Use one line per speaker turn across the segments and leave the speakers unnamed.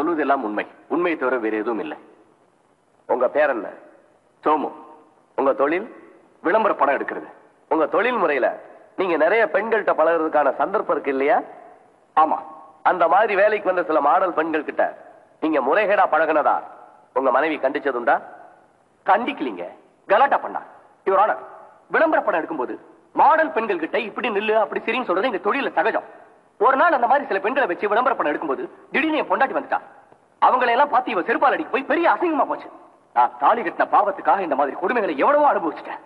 சொல்வதெல்லாம் உண்மை. உண்மையை தவிர வேறு எதுவும் இல்லை.
உங்க பேர் என்ன?
சோமு.
உங்க தொழில்?
விளம்பர படம் எடுக்கிறது.
உங்க தொழில் முறையில நீங்க நிறைய பெண்கள்கிட்ட பழகிறதுக்கான சந்தர்ப்பம் இருக்கு இல்லையா?
ஆமா.
அந்த மாதிரி வேலைக்கு வந்த சில மாடல் பெண்கள் கிட்ட நீங்க முறைகேடா பழகினதா உங்க மனைவி கண்டிச்சதுண்டா?
கண்டிக்கலீங்க, கலாட்டா பண்ணா. யுவர் ஆனர், விளம்பர படம் எடுக்கும்போது மாடல் பெண்கள் கிட்ட இப்படி நில்லு அப்படி சரின்னு சொல்றது எங்க தொழில சகஜம். ஒரு நாள் அந்த மாதிரி சில பெண்களை வச்சு விளம்பர படம் எடுக்கும்போது திடீர்னு என் பொண்டாட்டி வந்துட்டா. அவங்களை எல்லாம் பார்த்து இவ செருப்பால் அடிக்க போய் பெரிய அசிங்கமா போச்சு. நான் தாலி கட்டின பாவத்துக்காக இந்த மாதிரி கொடுமைகளை எவ்வளவோ அனுபவிச்சிட்டேன்.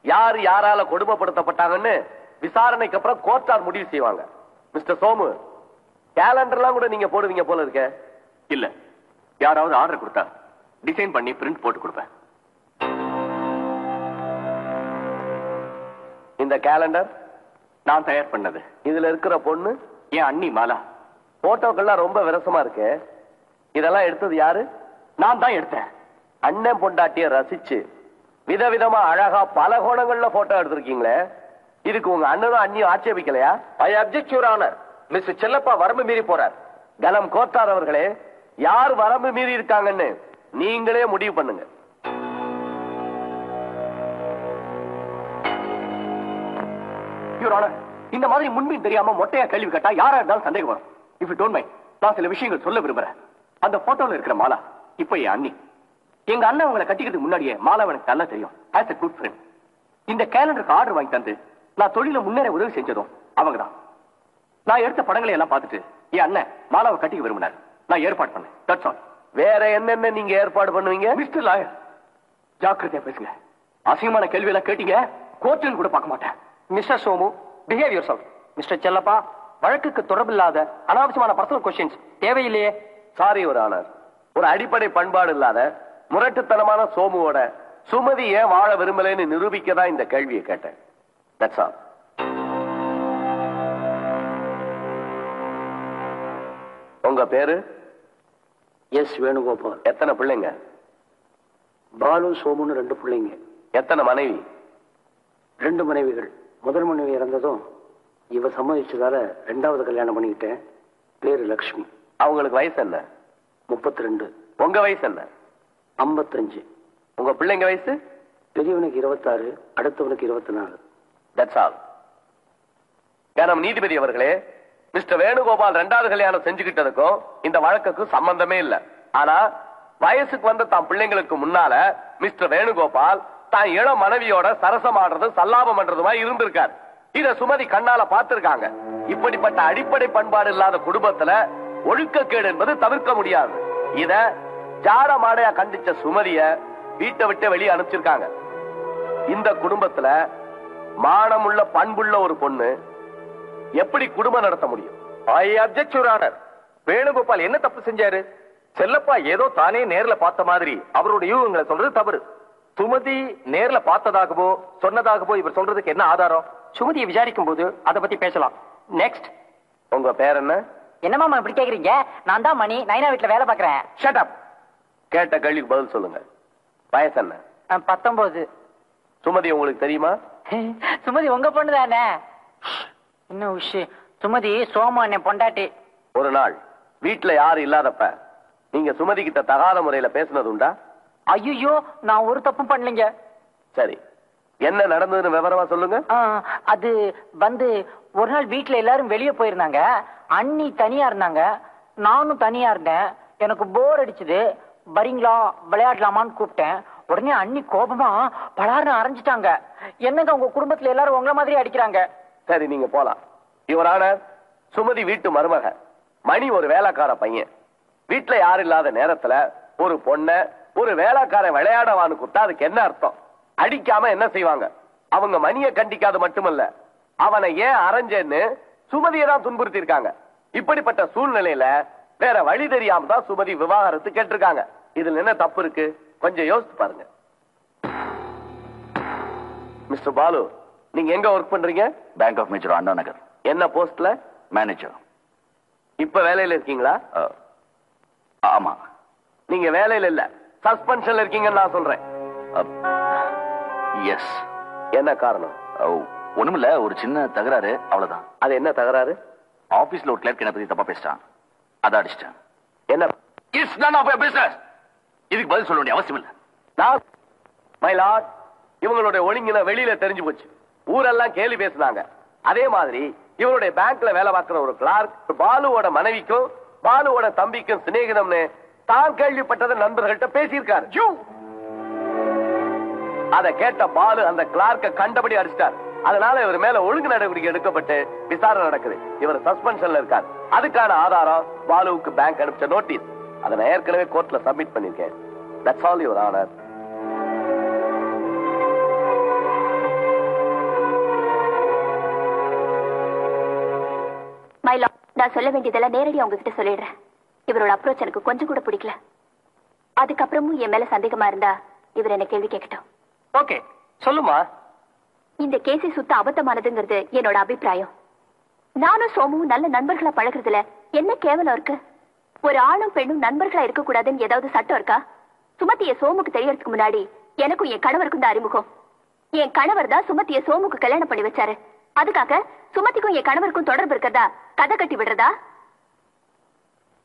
யாரு யாரால கொடுமைப்படுத்தப்பட்டாங்கன்னு விசாரணைக்கு அப்புறம் கோர்ட்டார் முடிவு செய்வாங்க. மிஸ்டர் சோமு, கேலண்டர்லாம் கூட நீங்க போடுவீங்க போல இருக்க.
இல்ல, யாராவது ஆர்டர் கொடுத்தா டிசைன் பண்ணி பிரிண்ட் போட்டு கொடுப்பேன்.
இந்த கேலண்டர்
நான் தயார் பண்ணது.
இதுல இருக்கிற பொண்ணு
என் அண்ணி மாலா.
போட்டோக்கெல்லாம் ரொம்ப விரசமா இருக்கு. இதெல்லாம் எடுத்தது யாரு?
நான் தான் எடுத்தேன்.
அண்ணன் பொண்டாட்டிய ரசிச்சு விதவிதமா அழகா பல கோணங்கள்ல போட்டோ எடுத்திருக்கீங்களே, இதுக்கு உங்க அண்ணனும் அண்ணியும் ஆட்சேபிக்கலையா?
I object your honour. Mister Chellappa வரம்பு மீறி போறார்.
கனம் கோத்தார் அவர்களே, யார் வரம்பு மீறி இருக்காங்கன்னு நீங்களே முடிவு பண்ணுங்க.
யுவர் ஆனர், இந்த மாதிரி முன்பின் தெரியாம மொட்டையா கேள்வி கேட்டா யாரா இருந்தாலும் சந்தேகம் வரும். இஃப் யூ டோன்ட் மைண்ட், நான் சில விஷயங்கள் சொல்ல விரும்புறேன். அந்த போட்டோல இருக்கிற மாலா இப்ப என் அண்ணி. எங்க அண்ணன் அவங்களை கட்டிக்கிறதுக்கு முன்னாடியே மாலா எனக்கு நல்லா தெரியும். As a good friend. இந்த கேலண்டருக்கு ஆர்டர் வாங்கி தந்து நான் தொழில முன்னேற உதவி செஞ்சதும் அவங்கதான். நான் எடுத்த படங்களை எல்லாம் பார்த்துட்டு என் அண்ணன் மாலாவை கட்டிக்க விரும்பினார். நான் ஏற்பாடு பண்ணேன். That's all.
வேற என்னென்ன நீங்க ஏற்பாடு பண்ணுவீங்க?
மிஸ்டர் லாயர், ஜாக்கிரதையா பேசுங்க. அசிங்கமான கேள்வி எல்லாம் கேட்டீங்க, கோர்ட்டில் கூட பார்க்க மாட்டேன்.
Mister Somu, behave your self. Mister Chellappa, வழக்குக்கு தொடர்பில்லாத அனாவசியமான பர்சனல் கொஸ்டின்ஸ் தேவையில்லையே.
சாரி ஒரு ஆனர், ஒரு அடிப்படை பண்பாடு இல்லாத முரட்டுத்தனமான சோமுவோட சுமதி ஏன் வாழ விரும்பலன்னு நிரூபிக்கதான் இந்த கேள்வியை கேட்டேன். That's all. உங்க பேரு?
எஸ் வேணுகோபால்.
எத்தனை பிள்ளைங்க?
பாலு சோமுன்னு 2 பிள்ளைங்க.
எத்தனை மனைவி?
2 மனைவிகள். முதல் மனைவி இறந்ததும் இவ சம்மதிச்சதால 2வது கல்யாணம் பண்ணிக்கிட்டேன். பேரு லக்ஷ்மி.
அவங்களுக்கு வயசு என்ன?
32.
உங்க வயசு என்ன?
55.
உங்க பிள்ளைங்க வயசு?
பெரியவனுக்கு 26, அடுத்தவனுக்கு 24.
That's all. கனம் நீதிபதி அவர்களே, மிஸ்டர் வேணுகோபால் 2வது கல்யாணம் செஞ்சுக்கிட்டதுக்கும் இந்த வழக்குக்கும் சம்பந்தமே இல்ல. ஆனா வயசுக்கு வந்த தான் பிள்ளைங்களுக்கு முன்னால மிஸ்டர் வேணுகோபால் தான் இளம் மனைவியோட சரசம் ஆடுறது சல்லாபம் பண்றதுமா இருந்திருக்காரு. இத சுமதி கண்ணால பார்த்திருக்காங்க. இப்படிப்பட்ட அடிப்படை பண்பாடு இல்லாத குடும்பத்துல ஒழுக்கக்கேடு என்பது தவிர்க்க முடியாது. இத ஜாட மாடையா கண்டிச்ச சுமதிய வீட்டை விட்டு வெளியே அனுப்பிச்சிருக்காங்க. இந்த குடும்பத்துல மானமுள்ள பண்புள்ள ஒரு பொண்ணு எப்படி குடும்பம் நடத்த முடியும்?
ஐ அப்ஜெக்ட் யுவர் ஆனர். வேணுகோபால் என்ன தப்பு செஞ்சாரு? செல்லப்பா ஏதோ தானே நேர்ல பார்த்த மாதிரி அவருடைய யூகங்களை சொல்றது தவறு. சுமதி நேர்ல பார்த்ததாகவோ சொன்னதாகவோ இவர் சொல்றதுக்கு என்ன ஆதாரம்? சுமதியை விசாரிக்கும் போது அதை பத்தி பேசலாம். நெக்ஸ்ட்.
உங்க பேர் என்ன?
என்னமாமா இப்படி கேக்குறீங்க? நான் தான் மணி, நைனா வீட்டுல வேலை பாக்குறேன்.
Shut up. கேட்ட கேள்விக்கு பதில் சொல்லுங்க. வயசு என்ன?
19.
சுமதி உங்களுக்கு தெரியுமா?
சுமதி உங்க பொண்ணு தானே? இன்னும் விஷயம், சுமதி சோமு அண்ணன் பொண்டாட்டி.
ஒரு நாள் வீட்டுல யாரும் இல்லாதப்ப நீங்க சுமதி கிட்ட தகாத முறையில பேசினது உண்டா?
ஐயோ, நான் ஒரு தப்பும் பண்ணலீங்க.
சரி, என்ன நடந்ததுன்னு விவரமா சொல்லுங்க.
அது வந்து ஒரு நாள் வீட்டுல எல்லாரும் வெளியே போயிருந்தாங்க. அண்ணி தனியா இருந்தாங்க, நானும் தனியா இருந்தேன். எனக்கு போர் அடிச்சுது. வரீங்களா விளையாடலாமான்னு கூப்பிட்டேன். உடனே அண்ணி கோபமா பலாருன்னு அரைஞ்சிட்டாங்க. என்னங்க உங்க குடும்பத்துல எல்லாரும் உங்கள மாதிரி அடிக்கிறாங்க.
சரி, நீங்க போலாம். இவரான சுமதி வீட்டு மருமக. மணி ஒரு வேலைக்கார பையன். வீட்டுல யாரும் இல்லாத நேரத்துல ஒரு பொண்ண ஒரு வேலைக்கார விளையாடவான்னு கூப்பிட்டா அதுக்கு என்ன அர்த்தம்? அடிக்காம என்ன செய்வாங்க? அவங்க மணியை கண்டிக்காது மட்டுமல்ல, அவனை ஏன் அரைஞ்சேன்னு சுமதியை தான் துன்புறுத்தி இருக்காங்க. இப்படிப்பட்ட சூழ்நிலையில வேற வழி தெரியாம தான் சுமதி விவாகரத்து கேட்டிருக்காங்க. இதுல என்ன தப்பு இருக்கு? கொஞ்சம் யோசித்து பாருங்க. மிஸ்டர் பாலு, நீங்க எங்க ஒர்க் பண்றீங்க?
Bank of major, Anna Nagar.
என்ன போஸ்ட்ல?
மேனேஜர்.
இப்ப வேலையில இருக்கீங்களா?
ஆமா.
நீங்க வேலையில இல்ல, சஸ்பென்ஷன்ல இருக்கீங்கன்னு நான் சொல்றேன்.
எஸ்.
என்ன காரணம்?
ஒண்ணுமில்ல, ஒரு சின்ன தகராறு, அவ்வளவுதான்.
அது என்ன தகராறு?
ஆபீஸ்ல ஒரு கிளர்க் என்ன பத்தி தப்பா பேசிட்டான், அதை அடிச்சிட்டேன்.
என்ன it's none of your business. இதுக்கு பதில் சொல்ல வேண்டிய அவசியம் இல்லை.
நான் மை லார்ட், இவங்களுடைய ஒழுங்கின வெளியில தெரிஞ்சு போச்சு. ஊரெல்லாம் கேலி பேசுனாங்க. அதே மாதிரி இவருடைய பேங்க்ல வேலை பார்க்கிற ஒரு கிளார்க் பாலுவோட மனைவிக்கும் பாலுவோட தம்பிக்கும் சிநேகிதம்னு தான் கேள்விப்பட்டதை நண்பர்கள்ட்ட பேசியிருக்காரு. அதை கேட்ட பாலு அந்த கிளார்க்க கண்டபடி அடிச்சிட்டார். அதனால இவர் மேல ஒழுங்கு நடவடிக்கை எடுக்கப்பட்டு விசாரணை நடக்குது. இவர் சஸ்பென்ஷன்ல இருக்கார். அதுக்கான ஆதாரம் பாலுவுக்கு பேங்க் அனுப்பிச்ச நோட்டீஸ். அதை நான் ஏற்கனவே கோர்ட்ல சப்மிட் பண்ணிருக்கேன். That's all, Your Honor.
My Lord, நான் சொல்ல வேண்டியதெல்லாம் நேரடியா உங்ககிட்ட சொல்லிடுறேன். இவரோட அப்ரோச் எனக்கு கொஞ்சம் கூட பிடிக்கல. அதுக்கப்புறமும் என் மேல சந்தேகமா இருந்தா இவர் என்ன கேள்வி கேட்கட்டும்.
ஓகே, சொல்லுமா.
இந்த கேஸை சுத்த அபத்தமானதுங்கிறது என்னோட அபிப்பிராயம். நானும் சோமுவும் நல்ல நண்பர்களா பழகுறதுல என்ன கேவலம் இருக்கு? ஒரு ஆணும் பெண்ணும் நண்பர்களா இருக்க கூடாதுன்னு ஏதாவது சட்டம் இருக்கா? சுமதிய சோமுக்கு தெரியறதுக்கு முன்னாடி எனக்கும் என் கணவருக்கும் தான் அறிமுகம். என் கணவர் தான் சுமதிய சோமுக்கு கல்யாணம் பண்ணி வச்சாரு. அதுக்காக சுமதிக்கும் என் கணவருக்கும் தொடர்பு இருக்கிறதா கதை கட்டி விடுறதா?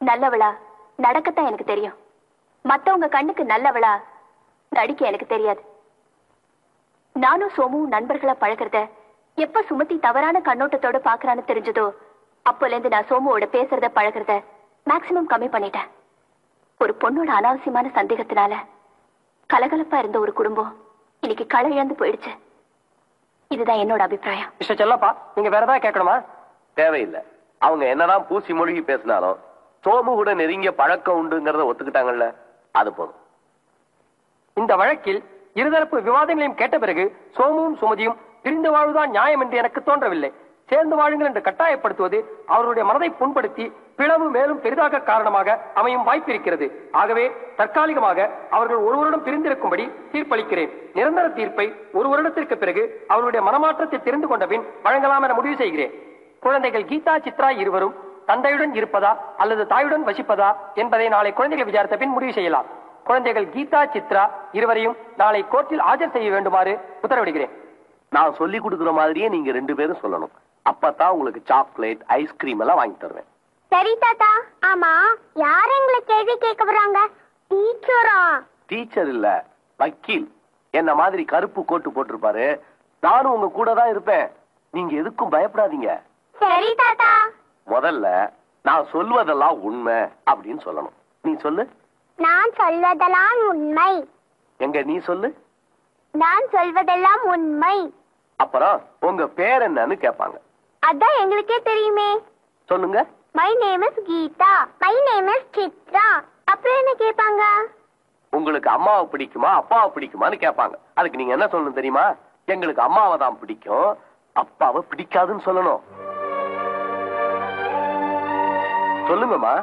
நல்லவளா நடக்கத்தான் எனக்கு தெரியும். மத்தவங்க கண்ணுக்கு நல்லவளா நடிக்க எனக்கு தெரியாது. நானும் சோமுவும் நண்பர்களா பழகிறத எப்ப சுமதி தவறான கண்ணோட்டத்தோட பாக்குறான்னு தெரிஞ்சதோ அப்போல இருந்து நான் சோமுவோட பேசுறத பழகிறத மேக்சிமம் கம்மி பண்ணிட்டேன். ஒரு பொண்ணோட அனாவசியமான சந்தேகத்தினால கலகலப்பா இருந்த ஒரு குடும்பம் இன்னைக்கு களை இழந்து போயிடுச்சு. இதுதான் என்னோட அபிப்பிராயம்.
மிஸ்டர் செல்லப்பா, நீங்க வேற ஏதாவது கேட்கணுமா?
தேவையில்லை. அவங்க என்னதான் பூசி மொழிகி பேசினாலும் சோமு கூட நெருங்கிய பழக்கம் உண்டுங்கிறத ஒத்துக்கிட்டாங்கல்ல, அது போதும்.
இந்த வழக்கில் இருதரப்பு விவாதங்களையும் கேட்ட பிறகு சோமுவும் சுமதியும் பிரிந்து வாழ்வதுதான் நியாயம் என்று எனக்கு தோன்றவில்லை. சேர்ந்து வாழுங்கள் என்று கட்டாயப்படுத்துவது அவர்களுடைய மனதை புண்படுத்தி பிளவு மேலும் பெரிதாக காரணமாக அமையும் வாய்ப்பு இருக்கிறது. ஆகவே தற்காலிகமாக அவர்கள் ஒரு வருடம் பிரிந்திருக்கும்படி தீர்ப்பளிக்கிறேன். நிரந்தர தீர்ப்பை ஒரு வருடத்திற்கு பிறகு அவர்களுடைய மனமாற்றத்தை தெரிந்து கொண்ட பின் வழங்கலாம் என முடிவு செய்கிறேன். குழந்தைகள் கீதா, சித்ரா இருவரும் தந்தையுடன் இருப்பதா அல்லது தாயுடன் வசிப்பதா என்பதை நாளை குழந்தைகள் விசாரித்த பின் முடிவு செய்யலாம். குழந்தைகள் கீதா, சித்ரா இருவரையும் நாளை கோர்ட்டில் ஆஜர் செய்ய வேண்டுமாறு உத்தரவிடுகிறேன்.
நான் சொல்லி கொடுக்கிற மாதிரியே நீங்க 2 பேரும் சொல்லணும். அப்பதான் உங்களுக்கு சாக்லேட், ஐஸ்கிரீம் எல்லாம் வாங்கி தருவேன்.
சரி தாத்தா. ஆமா, யார் எங்களை கேள்வி கேட்க வராங்க? டீச்சரா?
டீச்சர் இல்ல, வக்கீல். என்ன மாதிரி கருப்பு கோட்டு போட்டிருப்பாரு. நானும் உங்க கூட தான் இருப்பேன். நீங்க எதுக்கும் பயப்படாதீங்க.
சரி தாத்தா.
முதல்ல நான் சொல்வதெல்லாம் உண்மை அப்படின்னு சொல்லணும். நீ சொல்லு.
நான் சொல்வதெல்லாம் உண்மை.
எங்க நீ சொல்லு.
நான் சொல்வதெல்லாம் உண்மை.
அப்புறம் உங்க பேர் என்னன்னு கேட்பாங்க.
அதான் எங்களுக்கே தெரியுமே.
சொல்லுங்க.
My name is Geetha. My name is Chitra. அப்புறம் என்ன கேட்பாங்க?
உங்களுக்கு அம்மாவை பிடிக்குமா அப்பாவை பிடிக்குமான்னு கேட்பாங்க. அதுக்கு நீங்க என்ன சொல்லணும் தெரியுமா? எங்களுக்கு அம்மாவை தான் பிடிக்கும், அப்பாவை பிடிக்காதுன்னு சொல்லணும். சொல்லுங்கம்மா.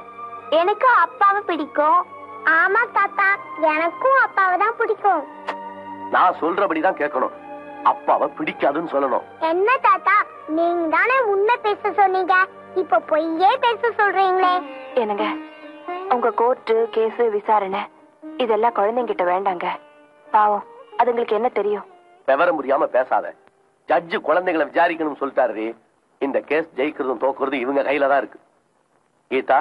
எனக்கு அப்பாவை பிடிக்கும். ஆமா தாத்தா, எனக்கும் அப்பாவை தான் பிடிக்கும்.
நான் சொல்றபடிதான் கேட்கணும். அப்பாவை பிடிக்காதுன்னு சொல்லணும்.
என்ன தாத்தா, நீங்க தானே உண்மை பேச சொன்னீங்க, இப்ப பொய்யே பேச சொல்றீங்களே.
என்னங்க, உங்க கோர்ட்டு, கேஸ், விசாரணை இதெல்லாம் குழந்தைங்கிட்ட வேண்டாங்க. பாவம், அதுங்களுக்கு என்ன தெரியும்?
விவரம் முடியாம பேசாத. ஜட்ஜு குழந்தைகளை விசாரிக்கணும்னு சொல்லிட்டாரு. இந்த கேஸ் ஜெயிக்கிறதும் தோக்குறதும் இவங்க கையில தான் இருக்கு. கீதா,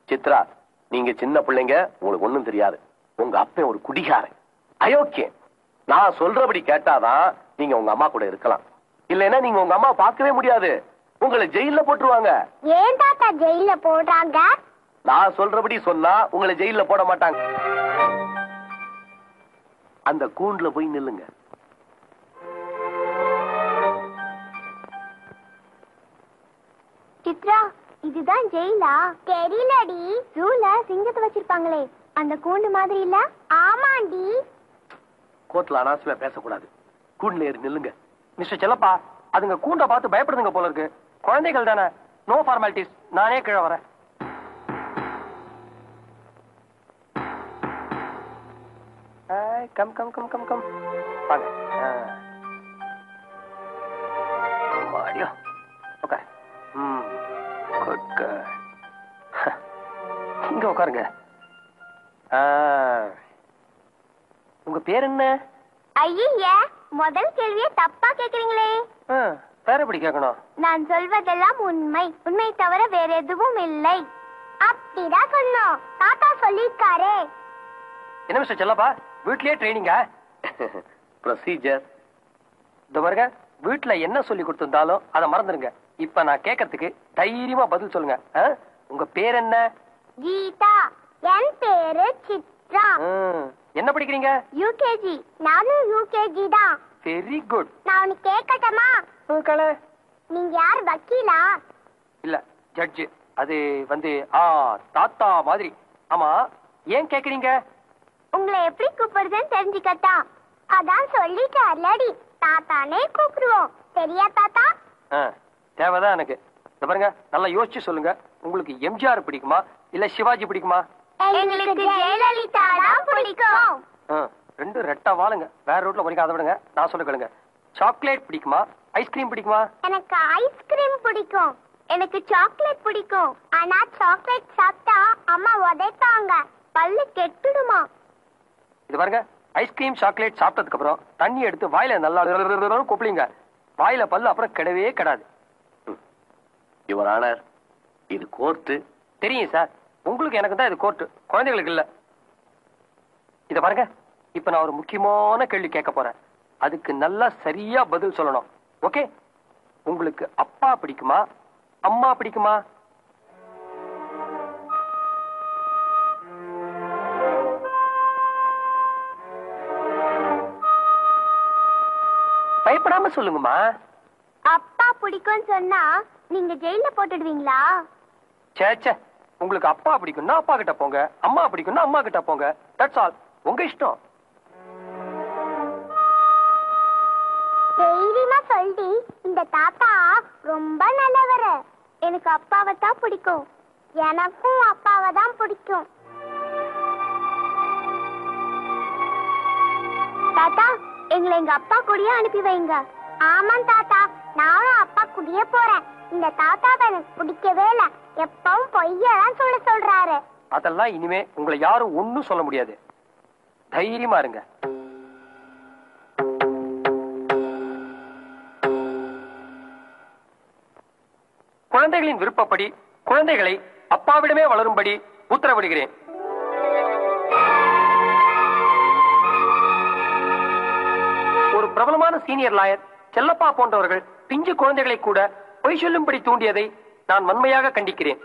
சித்ரா, நீங்க சின்ன பிள்ளைங்க, உங்களுக்கு ஒண்ணும் தெரியாது. உங்க அப்பன் ஒரு குடிகாரன், அயோக்கியன். நான் சொல்றபடி கேட்டாதான் நீங்க உங்க அம்மா கூட இருக்கலாம். இல்லைன்னா நீங்க உங்க அம்மா பார்க்கவே முடியாது. உங்களை ஜெயில போட்டுருவாங்க.
ஏன் தாத்தா ஜெயில போடுறாங்க?
நான் சொல்றபடி சொன்னா உங்களை ஜெயில போட மாட்டாங்க. அந்த கூண்டுல போய் நில்லுங்க.
சித்ரா, இதுதான் ஜெயிலா? தெரியலடி. ஜூல சிங்கத்தை வச்சிருப்பாங்களே, அந்த கூண்டு மாதிரி இல்ல? ஆமாண்டி.
கோர்ட்ல அனாவசியமா பேசக்கூடாது. கூண்டுல ஏறி நில்லுங்க.
மிஸ்டர் செல்லப்பா, அதுங்க கூண்ட பார்த்து பயப்படுதுங்க போல இருக்கு. குழந்தைகள் தானே, நோ ஃபார்மாலிட்டிஸ். நானே கீழே வரேன். Come come come come come வாங்க. வாடியா. ஓகே. குட். இங்க உட்காருங்க. உங்க பேர் என்ன?
ஐய, முதல் கேள்வியை தப்பா கேக்குறீங்களே.
வேற எப்படி கேட்கணும்?
நான் சொல்வதெல்லாம் உண்மை, உண்மை தவிர வேற எதுவும் இல்லை. அப்படிதான் சொன்னோம். தாத்தா சொல்லிருக்காரே.
என்ன மிஸ்டர் செல்லப்பா, வீட்லயே ட்ரைனிங்கா?
ப்ரொசீஜர்.
இந்த பாருங்க, வீட்டுல என்ன சொல்லி கொடுத்திருந்தாலும் அதை மறந்துருங்க. இப்ப நான் கேட்கறதுக்கு தைரியமா பதில் சொல்லுங்க. உங்க பேர் என்ன?
கீதா. என் பேரு சித்ரா.
என்ன படிக்கிறீங்க?
யூகேஜி. நானும் யூகேஜி தான்.
Very good.
நான் உனக்கு கேட்கட்டமா? நீங்க யார், வக்கீலா?
இல்ல, ஜட்ஜ். அது வந்து தாத்தா மாதிரி. ஆமா, ஏன் கேக்குறீங்க?
உங்களை எப்படி கூப்பிடுறதுன்னு தெரிஞ்சுக்கட்டா. அதான் சொல்லிட்டார்லடி, தாத்தானே கூப்பிடுவோம். சரியா தாத்தா?
தேவைதான் எனக்கு. பாருங்க, நல்லா யோசிச்சு சொல்லுங்க. உங்களுக்கு எம்ஜிஆர் பிடிக்குமா இல்ல சிவாஜி பிடிக்குமா?
எங்களுக்கு ஜெயலலிதா தான் பிடிக்கும்.
ரெண்டு ரெட்டா வாழுங்க. வேற ரூட்ல போறீங்க, அதை விடுங்க. நான் சொல்ல கேளுங்க. சாக்லேட் பிடிக்குமா ஐஸ்கிரீம் பிடிக்குமா?
எனக்கு ஐஸ்கிரீம் பிடிக்கும். எனக்கு சாக்லேட் பிடிக்கும். ஆனா சாக்லேட் சாப்பிட்டா அம்மா உதைப்பாங்க, பல்லு கெட்டுடுமா.
இது பாருங்க, ஐஸ்கிரீம் சாக்லேட் சாப்பிட்டதுக்கு அப்புறம் தண்ணி எடுத்து வாயில நல்லா கொப்பளிங்க. வாயில பல்லு அப்புறம் கெடவே கெடாது.
யுவர் ஆனர், இது கோர்ட்டு.
தெரியும் சார், உங்களுக்கு எனக்கு தான் இது கோர்ட்டு, குழந்தைகளுக்கு இல்ல. இத பாருங்க, இப்ப நான் ஒரு முக்கியமான கேள்வி கேட்க போறேன். அதுக்கு நல்லா சரியா பதில் சொல்லணும். ஓகே? உங்களுக்கு அப்பா பிடிக்குமா அம்மா பிடிக்குமா? பயப்படாம சொல்லுங்கம்மா.
அப்பா பிடிக்கும்னு சொன்னா நீங்க ஜெயில போட்டுடுவீங்களா?
சே, உங்களுக்கு அப்பா பிடிக்கும்னா அப்பா கிட்ட போங்க, அம்மா பிடிக்கும்னா அம்மா கிட்ட போங்க. That's all. உங்க இஷ்டம்.
தைரியமா சொல்லி, இந்த தாத்தா ரொம்ப நல்லவர். எனக்கு அப்பாவை தான் பிடிக்கும். எனக்கும் அப்பாவை தான் பிடிக்கும். தாத்தா, எங்களை எங்க அப்பா கூடயே அனுப்பி வைங்க. ஆமா தாத்தா, நானும் அப்பா கூடயே போறேன். இந்த தாத்தாவை எனக்கு பிடிக்கவே இல்ல, எப்பவும் பொய்யதான் சொல்றாரு.
அதெல்லாம் இனிமே உங்களை யாரும் ஒண்ணும் சொல்ல முடியாது. தைரியமா இருங்க. குழந்தைகளின் விருப்பப்படி குழந்தைகளை அப்பாவிடமே வளரும்படி உத்தரவிடுகிறேன். ஒரு பிரபலமான சீனியர் லாயர் செல்லப்பா போன்றவர்கள் பிஞ்சு குழந்தைகளை கூட பொய் சொல்லும்படி தூண்டியதை நான் வன்மையாக கண்டிக்கிறேன்.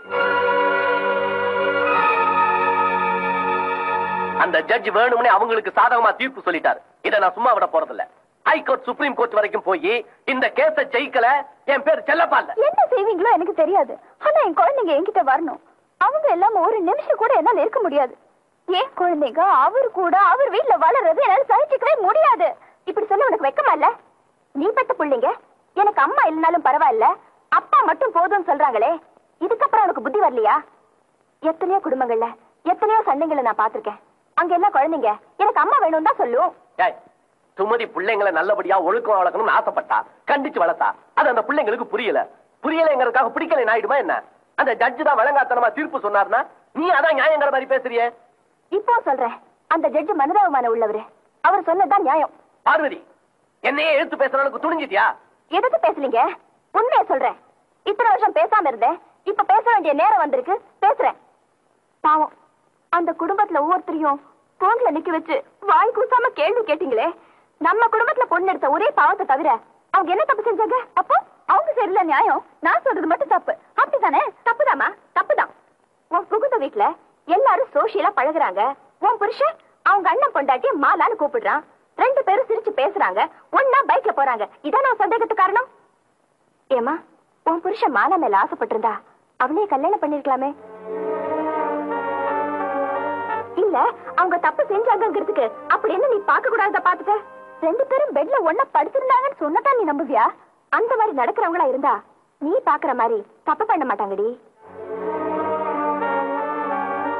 அந்த ஜட்ஜ் வேணும்னே அவங்களுக்கு சாதகமா தீர்ப்பு சொல்லிட்டாரு. இதை நான் சும்மா விட போறதில்ல. ஹைகோர்ட் சுப்ரீம் கோர்ட் வரைக்கும் போய் இந்த கேஸ ஜெயிக்கல, என் பேர் செல்லப்பா இல்ல.
என்ன செய்வீங்களோ எனக்கு தெரியாது, ஆனா என் குழந்தைங்க என்கிட்ட வரணும். அவங்க எல்லாம் ஒரு நிமிஷம் கூட என்னால இருக்க முடியாது. ஏன் குழந்தைங்க அவர் கூட அவர் வீட்டுல வளர்றது என்னால சகிச்சுக்கவே முடியாது. இப்படி சொல்ல உனக்கு வெக்கமா இல்ல? நீ பெத்த பிள்ளைங்க எனக்கு அம்மா இல்லைனாலும் பரவாயில்ல, அப்பா மட்டும் போதும்னு சொல்றாங்களே, இதுக்கப்புறம் உனக்கு புத்தி வரலையா? எத்தனையோ குடும்பங்கள்ல எத்தனையோ சண்டைகளை நான் பாத்திருக்கேன். அங்க என்ன குழந்தைங்க எனக்கு அம்மா வேணும் தான் சொல்லுவோம்.
சுமதி பிள்ளைங்களை நல்லபடியா ஒழுக்கம் வளர்க்கணும்னு ஆசைப்பட்டா, கண்டிச்சு வளர்த்தா. அது அந்த பிள்ளைங்களுக்கு புரியலங்கிறதுக்காக பிடிக்கலை ஆயிடுமா என்ன? அந்த ஜட்ஜு தான் வழங்காத்தனமா தீர்ப்பு சொன்னார்னா நீ அதான் நியாயங்கிற மாதிரி பேசுறியே.
இப்போ சொல்றேன், அந்த ஜட்ஜு மனதாபமான உள்ளவரு. அவர் சொன்னதுதான் நியாயம்.
பார்வதி, என்னையே எழுத்து பேசுறவனுக்கு துணிஞ்சிட்டியா?
எதுக்கு பேசலீங்க? உண்மையை சொல்றேன். இத்தனை வருஷம் பேசாம இருந்தேன், இப்ப பேச வேண்டிய நேரம் வந்திருக்கு, பேசுறேன். பாவம், அந்த குடும்பத்துல ஒவ்வொருத்தரையும் போன்ல நிக்க வச்சு வாய் கூசாம கேள்வி கேட்டீங்களே. நம்ம குடும்பத்துல பொண்ணு எடுத்த ஒரே பாவத்தை தவிர அவங்க என்ன தப்பு செஞ்சாங்க? அப்போ அவங்க சரியில்ல நியாயம், நான் சொல்றது மட்டும் தப்பு. அப்படித்தானே? தப்புதாமா? தப்புதான். உன் புகுந்த வீட்டுல எல்லாரும் சோசியலா பழகுறாங்க. உன் புருஷன் அவங்க அண்ணன் பொண்டாட்டிய மாலான்னு கூப்பிடுறான். 2 பேரும் சிரிச்சு பேசுறாங்க, ஒன்னா பைக்ல போறாங்க. இதான் நான் சந்தேகத்துக்கு காரணம். ஏமா, உன் புருஷன் மாலா மேல ஆசைப்பட்டிருந்தா அவளையே கல்யாணம் பண்ணிருக்கலாமே. இல்ல அவங்க தப்பு செஞ்சாங்கிறதுக்கு அப்படி என்ன நீ பார்க்க கூடாத பாத்துக்க. 2 பேரும் பெட்ல ஒண்ணா படுத்திருந்தாங்கன்னு சொன்னதான் நீ நம்புவியா? அந்த மாதிரி நடக்கிறவங்களா இருந்தா நீ பாக்குற மாதிரி தப்பு பண்ண மாட்டாங்கடி.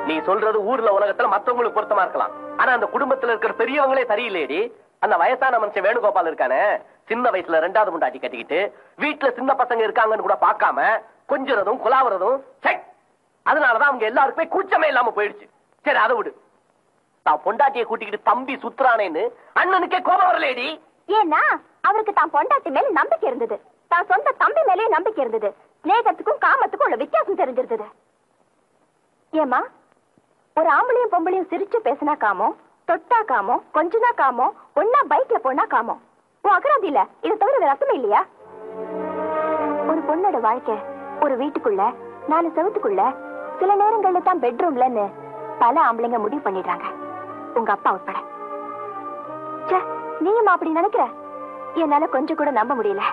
நீ சொல்றது ஊர்ல உலகத்துல மத்தவங்களுக்கு பொருத்தமா இருக்கலாம், ஆனா அந்த குடும்பத்துல இருக்கிற பெரியவங்களே சரியில்லையடி. அந்த வயசான மனுஷன் வேணுகோபால் இருக்கானே, சின்ன வயசுல 2வது முண்டாட்டி கட்டிக்கிட்டு வீட்டுல சின்ன பசங்க இருக்காங்கன்னு கூட பாக்காம கொஞ்சறதும் குலாவறதும், அதனாலதான் அவங்க எல்லாருக்குமே கூச்சமே இல்லாம போயிடுச்சு. சரி, அதை விடு. தான் பொண்டாட்டியை கூட்டிக்கிட்டு தம்பி சுத்துறானேன்னு அண்ணனுக்கே கோபம் வரலேடி.
ஏன்னா அவருக்கு தான் பொண்டாட்டி மேல நம்பிக்கை இருந்தது, தான் சொந்த தம்பி மேலே நம்பிக்கை இருந்தது. ஸ்நேகத்துக்கும் காமத்துக்கும் உள்ள வித்தியாசம் தெரிஞ்சிருந்தது. ஏமா, ஒரு ஆம்பளையும் பொம்பளையும் சிரிச்சு பேசினா காமம், தொட்டா காமம், கொஞ்சனா காமம், ஒன்னா பைக்ல போனா காமம். உன் அகராதி இல்ல, இதை தவிர வேற அர்த்தமே இல்லையா? ஒரு பொண்ணோட வாழ்க்கை ஒரு வீட்டுக்குள்ள 4 செவத்துக்குள்ள, சில நேரங்கள்ல தான் பெட்ரூம்லன்னு பல ஆம்பளைங்க முடிவு பண்ணிடுறாங்க, உங்க அப்பா உட்பட. நீயும் அப்படி நினைக்கிற? என்னால கொஞ்சம் கூட நம்ப முடியல.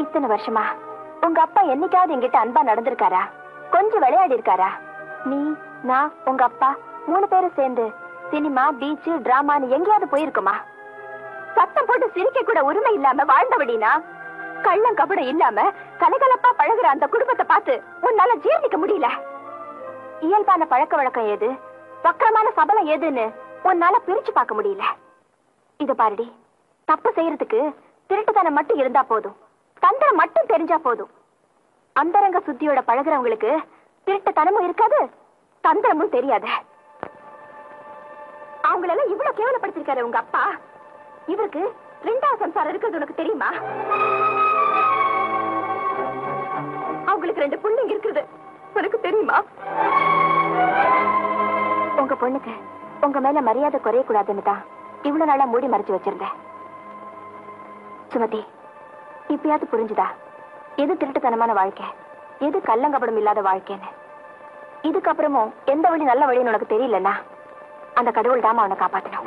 இத்தனை வருஷமா உங்க அப்பா என்னைக்காவது என்கிட்ட அன்பா நடந்திருக்காரா? கொஞ்சம் விளையாடி இருக்காரா? நீ, நான், உங்க அப்பா 3 பேரும் சேர்ந்து சினிமா, பீச், டிராமான்னு எங்கேயாவது போயிருக்குமா? சத்தம் போட்டு சிரிக்க கூட உரிமை இல்லாம வாழ்ந்தபடினா, கள்ளம் கபடம் இல்லாம கலகலப்பா பழகுற அந்த குடும்பத்தை பார்த்து உன்னால ஜீர்ணிக்க முடியல. இயல்பான பழக்க வழக்கம் ஏது, வக்கரமான சபலம் ஏதுன்னு உன்னால பிரிச்சு பார்க்க முடியல. இத பாருடி, தப்பு செய்யறதுக்கு திருட்டுத்தனம் மட்டும் இருந்தா போதும், தந்திரம் மட்டும் தெரிஞ்சா போதும். அந்தரங்க சுத்தியோட பழகுறவங்களுக்கு திருட்டுத்தனமும் இருக்காது, தந்திரமும் தெரியாது. அவங்களெல்லாம் இவ்வளவு கேவலப்படுத்திருக்காரு உங்க அப்பா. இவருக்கு 2வது சம்சாரம் இருக்கிறது உனக்கு தெரியுமா? அவங்களுக்கு 2 பிள்ளைங்க இருக்குது உனக்கு தெரியுமா? உங்க பொண்ணுக்கு உங்க மேல மரியாதை குறைய கூடாதுன்னு தான் இவ்வளவு நாளா மூடி மறைச்சு வச்சிருந்தேன். சுமதி, இப்பயாவது புரிஞ்சுதா எது திருட்டுத்தனமான வாழ்க்கை, எது கள்ளங்கபடம் இல்லாத வாழ்க்கைன்னு? இதுக்கப்புறமும் எந்த வழி நல்ல வழின்னு உனக்கு தெரியலன்னா அந்த கடவுள் தாமா அவனை காப்பாற்றணும்.